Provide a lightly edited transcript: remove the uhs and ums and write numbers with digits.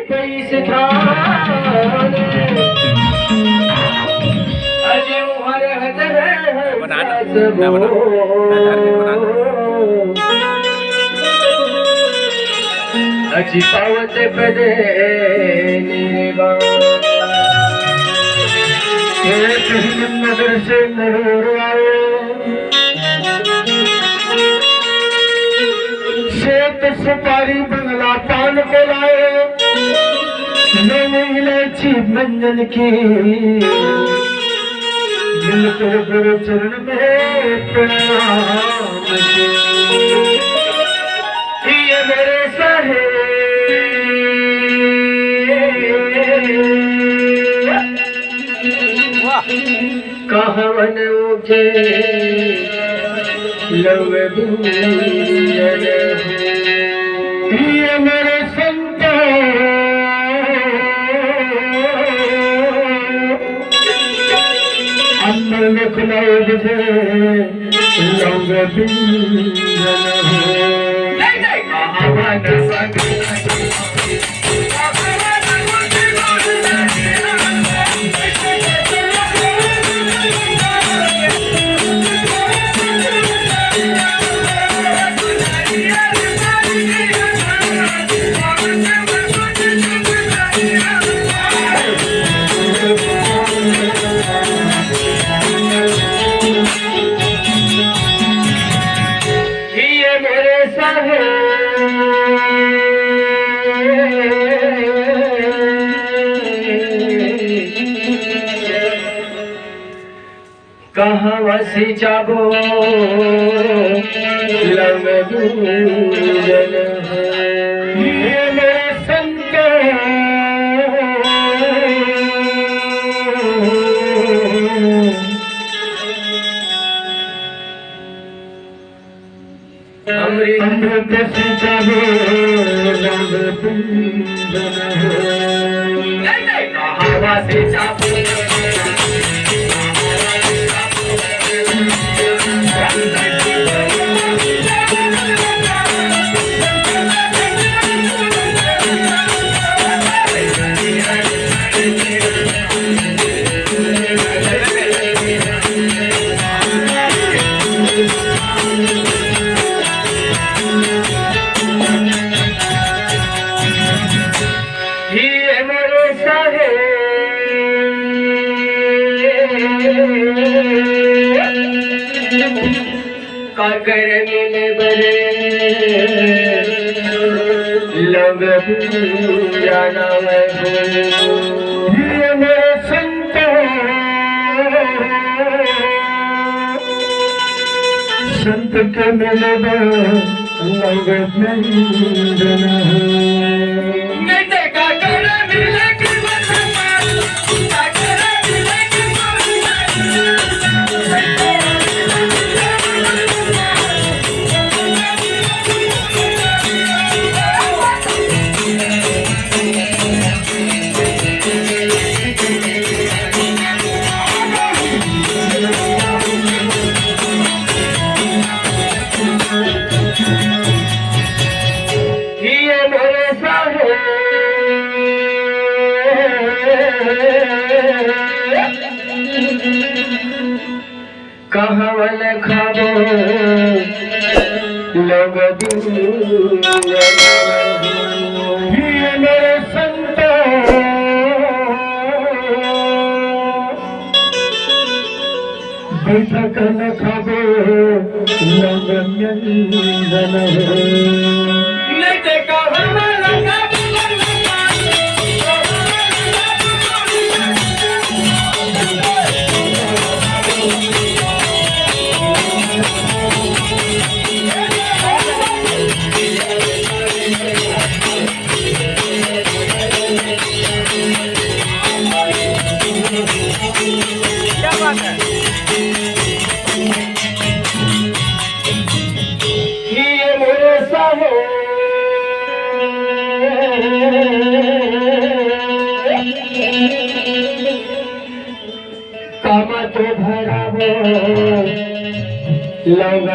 पैसे थाने अजे उमर हजर बनाना अजी पावत पदे निर्वा नगर से नरूर आए शेत सुपारी बंगला पान को लाए मैंने इलायची मंजन की मिलकर गुरु चरण में प्रणाम ये मेरे साहे कहवन उठे लव ये मेरे संत अम्मल में खुलाए बुझे लव कहाँ वसी जाबो लंग दूजन ये मेरे संत अमृत से जाबो लंग दूजन कहाँ वसी जाबो काकर मिले बरे लग जाना ये मेरे संत संत के मिले लग जाना कहवल खाबो लोग मेरे संत बैठक न खाबो लोग व्यंजन कामत भरावो लग